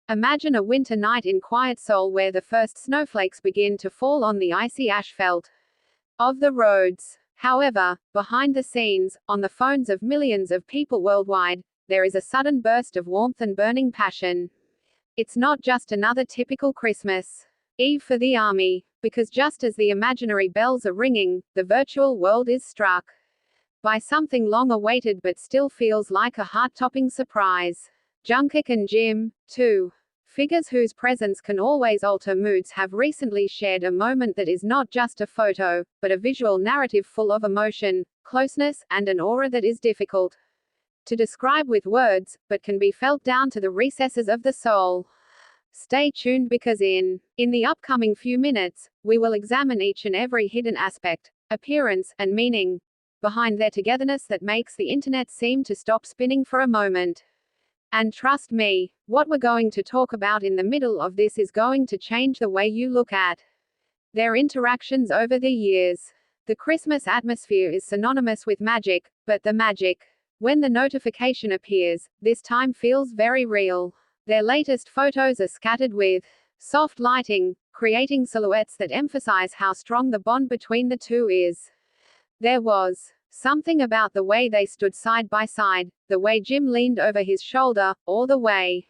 Imagine a winter night in quiet Seoul where the first snowflakes begin to fall on the icy asphalt of the roads. However, behind the scenes, on the phones of millions of people worldwide, there is a sudden burst of warmth and burning passion. It's not just another typical Christmas Eve for the army, because just as the imaginary bells are ringing, the virtual world is struck by something long awaited but still feels like a heart-topping surprise. Jungkook and Jim, two figures whose presence can always alter moods, have recently shared a moment that is not just a photo, but a visual narrative full of emotion, closeness, and an aura that is difficult to describe with words, but can be felt down to the recesses of the soul. Stay tuned because in the upcoming few minutes, we will examine each and every hidden aspect, appearance, and meaning behind their togetherness that makes the internet seem to stop spinning for a moment. And trust me, what we're going to talk about in the middle of this is going to change the way you look at their interactions over the years. The Christmas atmosphere is synonymous with magic, but the magic, when the notification appears, this time feels very real. Their latest photos are scattered with soft lighting, creating silhouettes that emphasize how strong the bond between the two is. There was something about the way they stood side by side, the way Jim leaned over his shoulder, or the way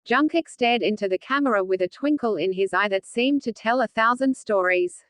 Jungkook stared into the camera with a twinkle in his eye that seemed to tell 1,000 stories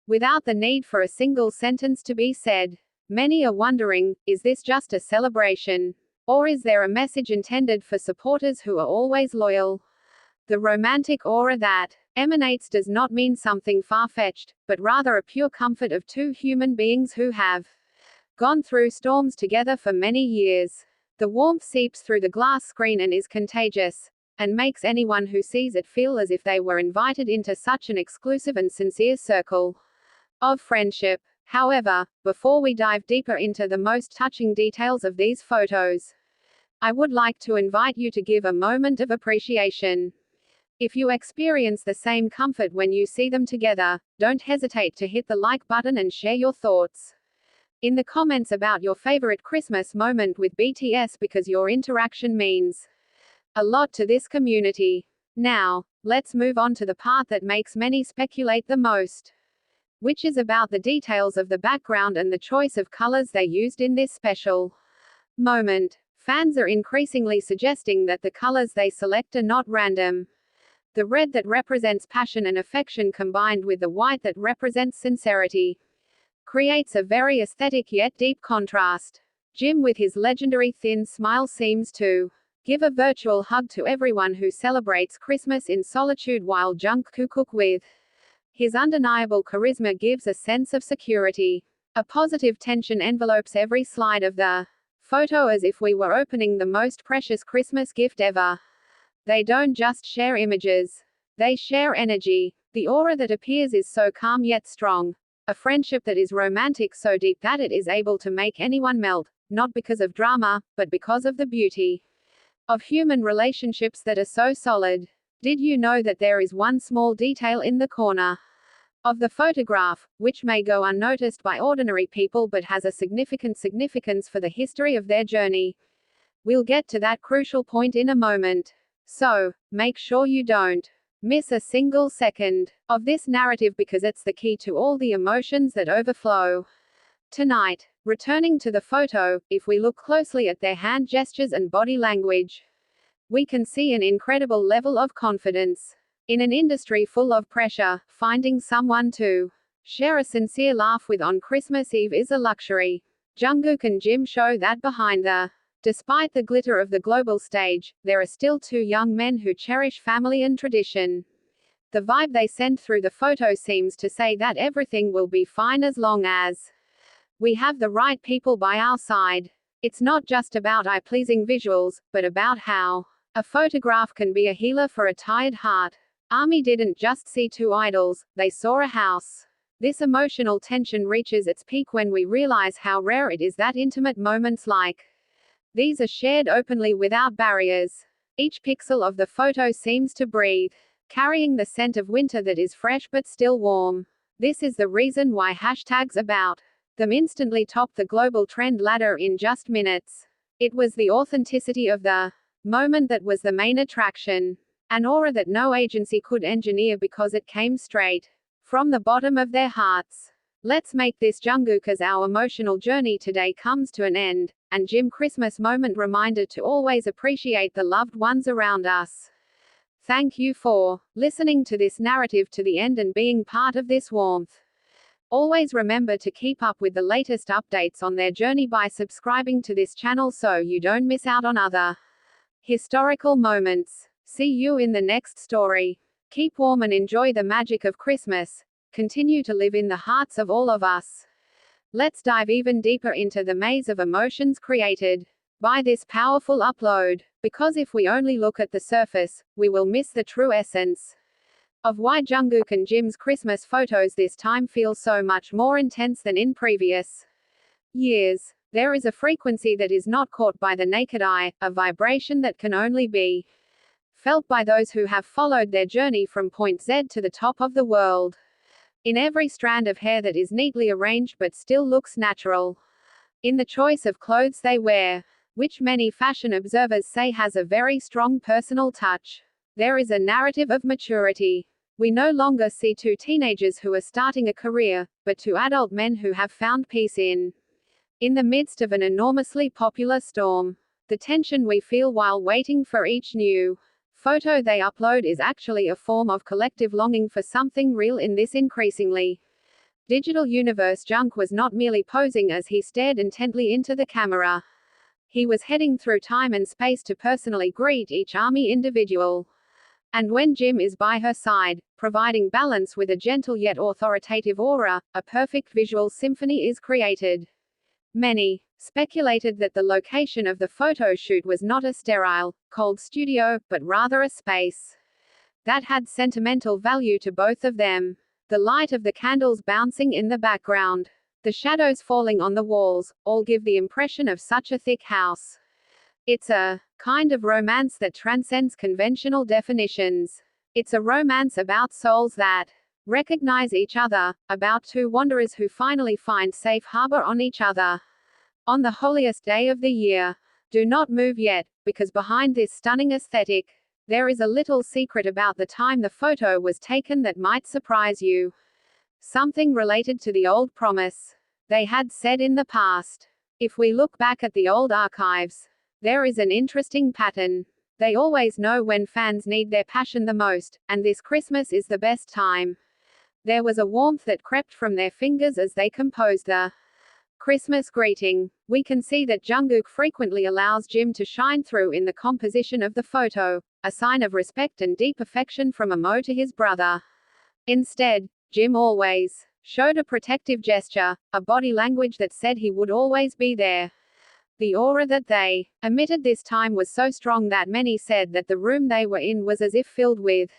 without the need for a single sentence to be said. Many are wondering, is this just a celebration? Or is there a message intended for supporters who are always loyal? The romantic aura that emanates does not mean something far-fetched, but rather a pure comfort of two human beings who have gone through storms together for many years. The warmth seeps through the glass screen and is contagious, and makes anyone who sees it feel as if they were invited into such an exclusive and sincere circle of friendship. However, before we dive deeper into the most touching details of these photos, I would like to invite you to give a moment of appreciation. If you experience the same comfort when you see them together, don't hesitate to hit the like button and share your thoughts in the comments about your favorite Christmas moment with BTS, because your interaction means a lot to this community. Now, let's move on to the part that makes many speculate the most, which is about the details of the background and the choice of colors they used in this special moment. Fans are increasingly suggesting that the colors they select are not random. The red that represents passion and affection combined with the white that represents sincerity creates a very aesthetic yet deep contrast. Jim with his legendary thin smile seems to give a virtual hug to everyone who celebrates Christmas in solitude, while Jungkook with his undeniable charisma gives a sense of security. A positive tension envelopes every slide of the photo, as if we were opening the most precious Christmas gift ever. They don't just share images, they share energy. The aura that appears is so calm yet strong. A friendship that is romantic, so deep that it is able to make anyone melt, not because of drama, but because of the beauty of human relationships that are so solid. Did you know that there is one small detail in the corner of the photograph, which may go unnoticed by ordinary people but has a significance for the history of their journey? We'll get to that crucial point in a moment. So, make sure you don't miss a single second of this narrative, because it's the key to all the emotions that overflow tonight. Returning to the photo, if we look closely at their hand gestures and body language, we can see an incredible level of confidence. In an industry full of pressure, finding someone to share a sincere laugh with on Christmas Eve is a luxury. Jungkook and Jim show that behind the despite the glitter of the global stage, there are still two young men who cherish family and tradition. The vibe they send through the photo seems to say that everything will be fine as long as we have the right people by our side. It's not just about eye-pleasing visuals, but about how a photograph can be a healer for a tired heart. ARMY didn't just see two idols, they saw a house. This emotional tension reaches its peak when we realize how rare it is that intimate moments like these are shared openly without barriers. Each pixel of the photo seems to breathe, carrying the scent of winter that is fresh but still warm. This is the reason why hashtags about them instantly topped the global trend ladder in just minutes. It was the authenticity of the moment that was the main attraction. An aura that no agency could engineer because it came straight from the bottom of their hearts. Let's make this Jungkook as our emotional journey today comes to an end, and Jim Christmas moment reminder to always appreciate the loved ones around us. Thank you for listening to this narrative to the end and being part of this warmth. Always remember to keep up with the latest updates on their journey by subscribing to this channel so you don't miss out on other historical moments. See you in the next story. Keep warm and enjoy the magic of Christmas. Continue to live in the hearts of all of us. Let's dive even deeper into the maze of emotions created by this powerful upload, because if we only look at the surface, we will miss the true essence of why Jungkook and Jim's Christmas photos this time feel so much more intense than in previous years. There is a frequency that is not caught by the naked eye, a vibration that can only be felt by those who have followed their journey from point Z to the top of the world. In every strand of hair that is neatly arranged but still looks natural. In the choice of clothes they wear, which many fashion observers say has a very strong personal touch. There is a narrative of maturity. We no longer see two teenagers who are starting a career, but two adult men who have found peace in the midst of an enormously popular storm. The tension we feel while waiting for each new photo they upload is actually a form of collective longing for something real in this increasingly digital universe. Junk was not merely posing as he stared intently into the camera. He was heading through time and space to personally greet each ARMY individual. And when Jim is by her side, providing balance with a gentle yet authoritative aura, a perfect visual symphony is created. Many speculated that the location of the photo shoot was not a sterile, cold studio, but rather a space that had sentimental value to both of them. The light of the candles bouncing in the background, the shadows falling on the walls, all give the impression of such a thick house. It's a kind of romance that transcends conventional definitions. It's a romance about souls that recognize each other, about two wanderers who finally find safe harbor on each other. On the holiest day of the year. Do not move yet, because behind this stunning aesthetic, there is a little secret about the time the photo was taken that might surprise you. Something related to the old promise they had said in the past. If we look back at the old archives, there is an interesting pattern. They always know when fans need their passion the most, and this Christmas is the best time. There was a warmth that crept from their fingers as they composed the Christmas greeting. We can see that Jungkook frequently allows Jim to shine through in the composition of the photo, a sign of respect and deep affection from Amo to his brother. Instead, Jim always showed a protective gesture, a body language that said he would always be there. The aura that they emitted this time was so strong that many said that the room they were in was as if filled with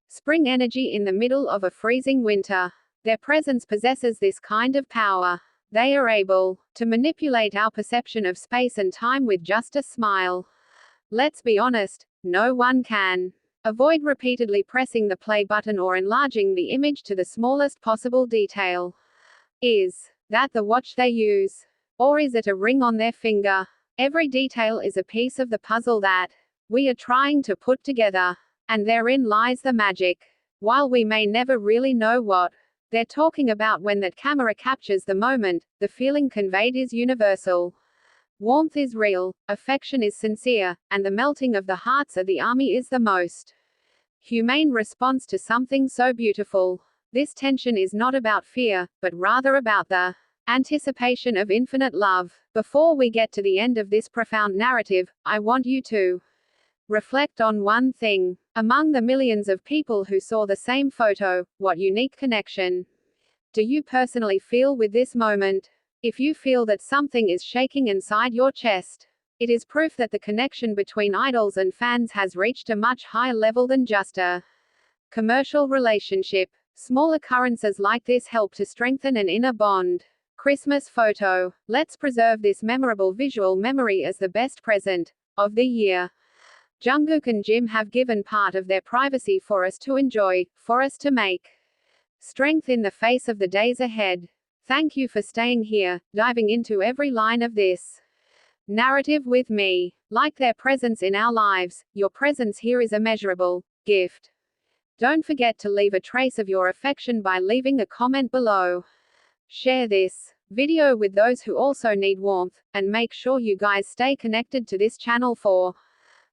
spring energy in the middle of a freezing winter. Their presence possesses this kind of power. They are able to manipulate our perception of space and time with just a smile. Let's be honest, no one can avoid repeatedly pressing the play button or enlarging the image to the smallest possible detail. Is that the watch they use? Or is it a ring on their finger? Every detail is a piece of the puzzle that we are trying to put together. And therein lies the magic. While we may never really know what they're talking about when that camera captures the moment, the feeling conveyed is universal. Warmth is real, affection is sincere, and the melting of the hearts of the ARMY is the most humane response to something so beautiful. This tension is not about fear, but rather about the anticipation of infinite love. Before we get to the end of this profound narrative, I want you to reflect on one thing. Among the millions of people who saw the same photo, what unique connection do you personally feel with this moment? If you feel that something is shaking inside your chest, it is proof that the connection between idols and fans has reached a much higher level than just a commercial relationship. Small occurrences like this help to strengthen an inner bond. Christmas photo. Let's preserve this memorable visual memory as the best present of the year. Jungkook and Jim have given part of their privacy for us to enjoy, for us to make strength in the face of the days ahead. Thank you for staying here, diving into every line of this narrative with me. Like their presence in our lives, your presence here is immeasurable gift. Don't forget to leave a trace of your affection by leaving a comment below. Share this video with those who also need warmth, and make sure you guys stay connected to this channel for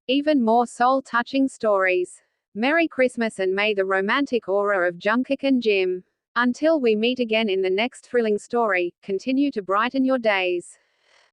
even more soul-touching stories. Merry Christmas and may the romantic aura of Jungkook and Jim. Until we meet again in the next thrilling story, continue to brighten your days.